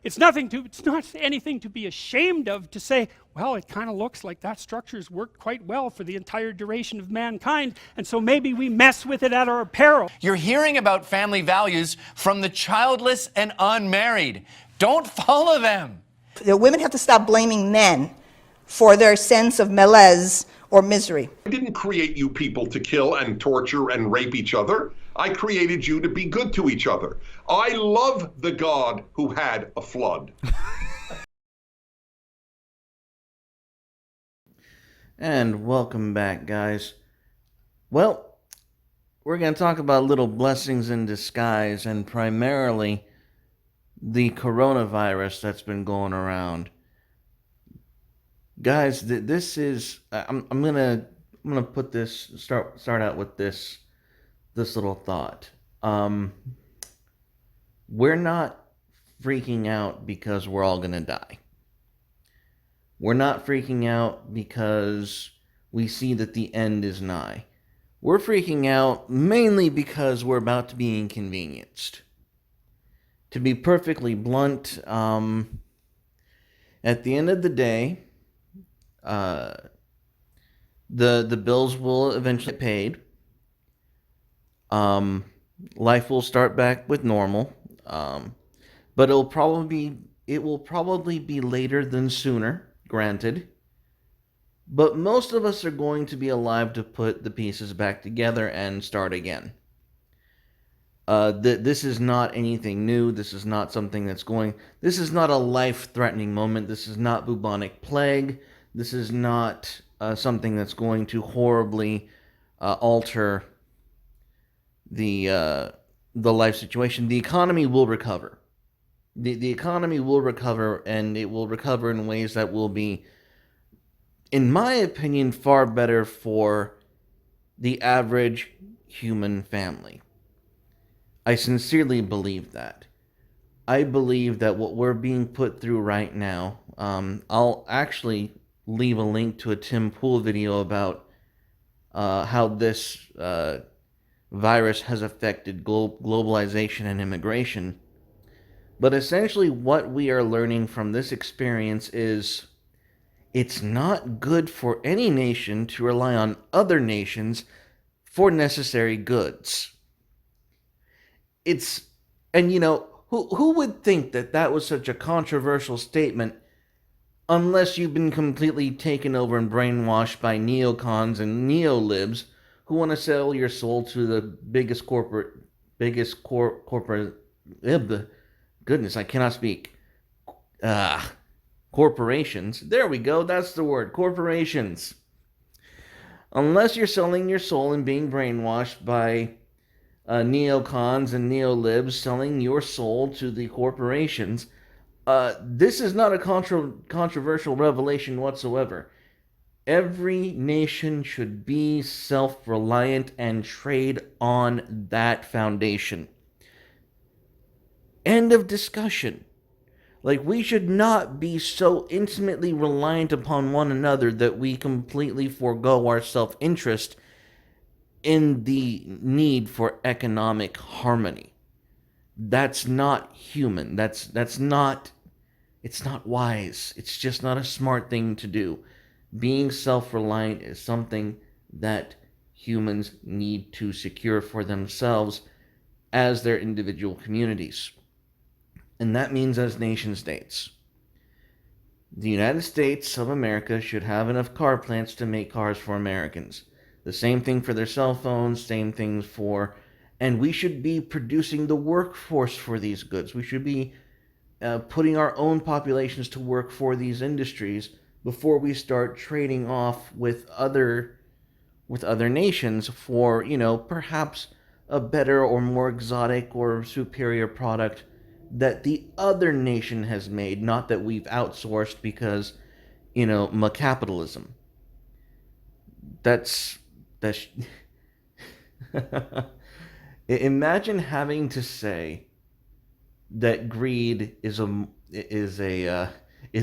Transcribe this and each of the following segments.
It's not anything to be ashamed of to say, well, it kind of looks like that structure's worked quite well for the entire duration of mankind, and so maybe we mess with it at our peril. You're hearing about family values from the childless and unmarried. Don't follow them. The women have to stop blaming men for their sense of malaise or misery. I didn't create you people to kill and torture and rape each other. I created you to be good to each other. I love the God who had a flood. And welcome back, guys. Well, we're going to talk about little blessings in disguise, and primarily the coronavirus that's been going around. Guys, this is I'm gonna put this start out with this little thought. We're not freaking out because we're all gonna die. We're not freaking out because we see that the end is nigh. We're freaking out mainly because we're about to be inconvenienced. To be perfectly blunt, at the end of the day, the bills will eventually get paid. Life will start back with normal. But it will probably be later than sooner, granted. But most of us are going to be alive to put the pieces back together and start again. This is not anything new. This is not something this is not a life-threatening moment. This is not bubonic plague. This is not something that's going to horribly alter the life situation. The economy will recover. The economy will recover, and it will recover in ways that will be, in my opinion, far better for the average human family. I sincerely believe that. I believe that what we're being put through right now, I'll actually leave a link to a Tim Pool video about how this virus has affected globalization and immigration. But essentially what we are learning from this experience is it's not good for any nation to rely on other nations for necessary goods. And who would think that was such a controversial statement unless you've been completely taken over and brainwashed by neocons and neolibs who want to sell your soul to the biggest corporate, goodness, I cannot speak. Corporations. There we go, that's the word, corporations. Unless you're selling your soul and being brainwashed by neocons and neolibs selling your soul to the corporations, this is not a controversial revelation whatsoever. Every nation should be self-reliant and trade on that foundation. End of discussion. Like, we should not be so intimately reliant upon one another that we completely forego our self-interest in the need for economic harmony. That's not human. It's not wise. It's just not a smart thing to do. Being self-reliant is something that humans need to secure for themselves as their individual communities. And that means as nation states. The United States of America should have enough car plants to make cars for Americans. The same thing for their cell phones, same things for... And we should be producing the workforce for these goods. We should be putting our own populations to work for these industries before we start trading off with other nations for, perhaps a better or more exotic or superior product that the other nation has made, not that we've outsourced because, capitalism. That's Imagine having to say that greed is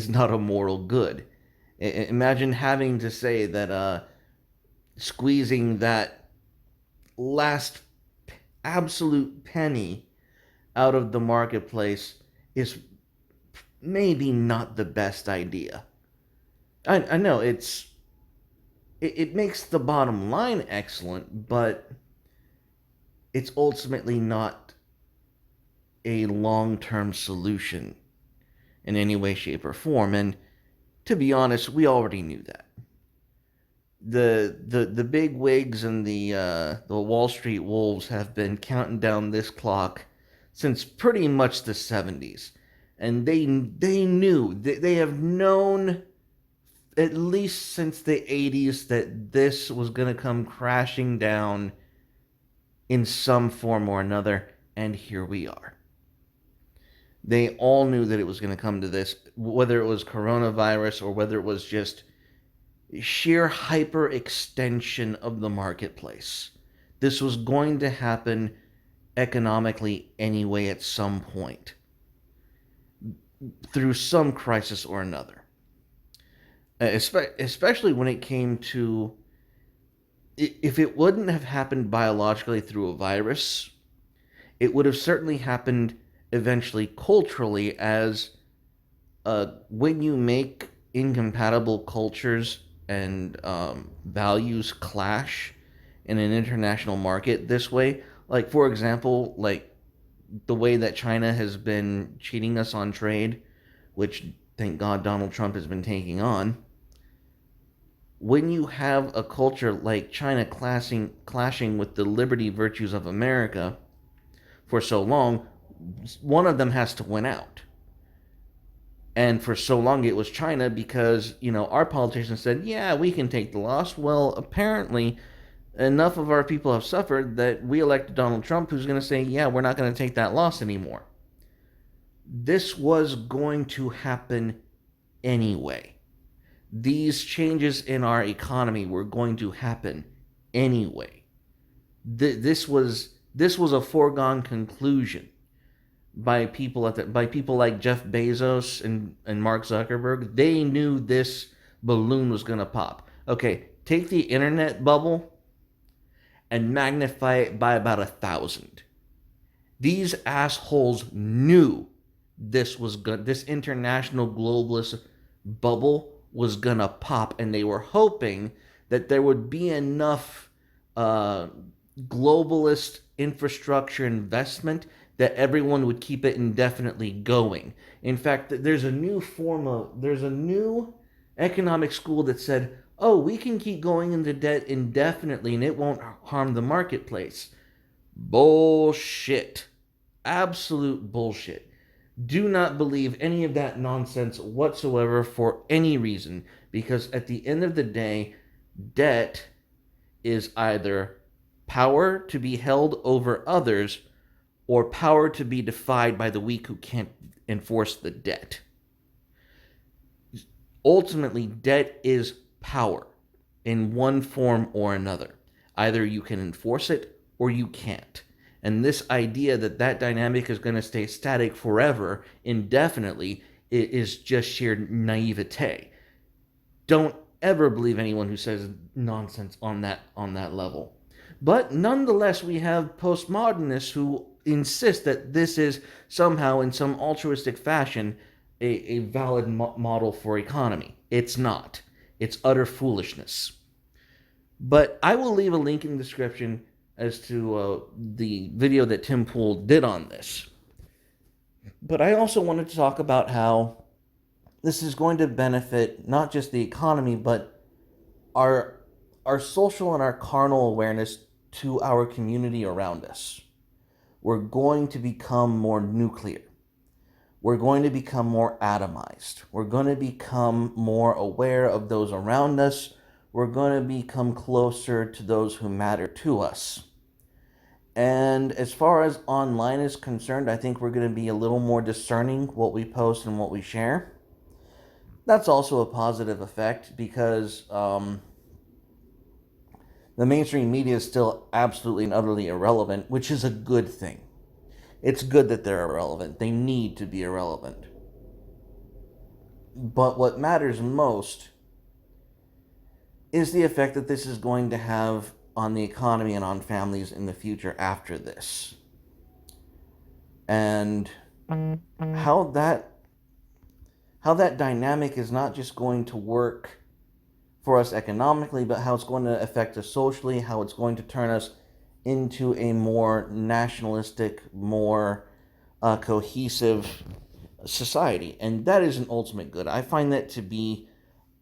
not a moral good. Imagine having to say that squeezing that last absolute penny out of the marketplace is maybe not the best idea. I know it makes the bottom line excellent, but it's ultimately not a long-term solution in any way, shape, or form. And to be honest, we already knew that. The big wigs and the Wall Street wolves have been counting down this clock since pretty much the 70s, and they knew, they have known at least since the 80s that this was going to come crashing down in some form or another, and here we are. They all knew that it was going to come to this, whether it was coronavirus or whether it was just sheer hyper extension of the marketplace. This was going to happen economically anyway at some point, through some crisis or another. Especially when it came to, if it wouldn't have happened biologically through a virus, it would have certainly happened eventually culturally, as when you make incompatible cultures and values clash in an international market this way. Like, for example, like the way that China has been cheating us on trade, which thank God Donald Trump has been taking on. When you have a culture like China clashing with the liberty virtues of America for so long, one of them has to win out. And for so long it was China, because, our politicians said, yeah, we can take the loss. Well, apparently enough of our people have suffered that we elected Donald Trump, who's going to say, yeah, we're not going to take that loss anymore. This was going to happen anyway. These changes in our economy were going to happen anyway. This was a foregone conclusion by people like Jeff Bezos and Mark Zuckerberg. They knew this balloon was going to pop. Okay, take the internet bubble and magnify it by about 1,000. These assholes knew this was good. This international globalist bubble was gonna pop, and they were hoping that there would be enough globalist infrastructure investment that everyone would keep it indefinitely going. In fact, there's a new economic school that said, oh, we can keep going into debt indefinitely and it won't harm the marketplace. Bullshit. Absolute bullshit. Do not believe any of that nonsense whatsoever for any reason, because at the end of the day, debt is either power to be held over others or power to be defied by the weak who can't enforce the debt. Ultimately, debt is power in one form or another. Either you can enforce it or you can't. And this idea that dynamic is going to stay static forever, indefinitely, is just sheer naivete. Don't ever believe anyone who says nonsense on that level. But nonetheless, we have postmodernists who insist that this is somehow, in some altruistic fashion, a valid model for economy. It's not. It's utter foolishness. But I will leave a link in the description as to the video that Tim Pool did on this. But I also wanted to talk about how this is going to benefit not just the economy, but our social and our carnal awareness to our community around us. We're going to become more nuclear. We're going to become more atomized. We're going to become more aware of those around us. We're going to become closer to those who matter to us. And as far as online is concerned, I think we're going to be a little more discerning what we post and what we share. That's also a positive effect, because the mainstream media is still absolutely and utterly irrelevant, which is a good thing. It's good that they're irrelevant. They need to be irrelevant. But what matters most is the effect that this is going to have on the economy and on families in the future after this. And how that how that dynamic is not just going to work for us economically, but how it's going to affect us socially, how it's going to turn us into a more nationalistic, more cohesive society. And that is an ultimate good. I find that to be,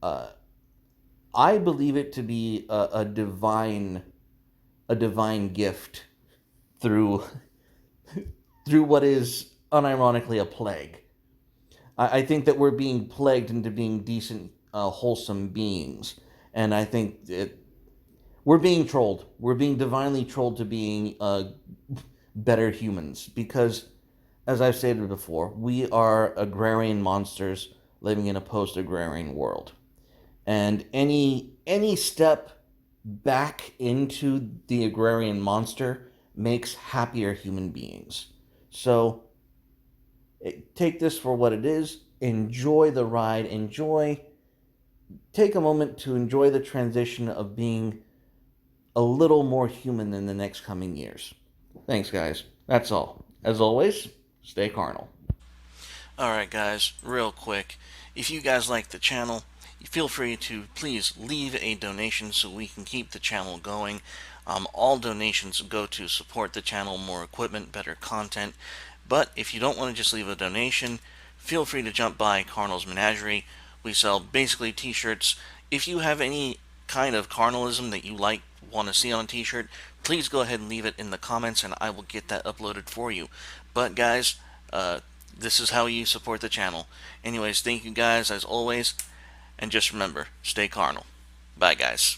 I believe it to be a divine gift through what is unironically a plague. I think that we're being plagued into being decent, wholesome beings, and I think we're being trolled. We're being divinely trolled to being better humans because, as I've stated before, we are agrarian monsters living in a post-agrarian world, and any step back into the agrarian monster makes happier human beings. So take this for what it is. Enjoy the ride. Take a moment to enjoy the transition of being a little more human in the next coming years. Thanks, guys. That's all. As always, stay carnal. Alright guys, real quick, if you guys like the channel, feel free to please leave a donation so we can keep the channel going. All donations go to support the channel, more equipment, better content. But if you don't want to just leave a donation, feel free to jump by Carnal's Menagerie. We sell basically t-shirts. If you have any kind of carnalism that you want to see on a t-shirt, please go ahead and leave it in the comments and I will get that uploaded for you. But guys, this is how you support the channel. Anyways, thank you guys as always, and just remember, stay carnal. Bye guys.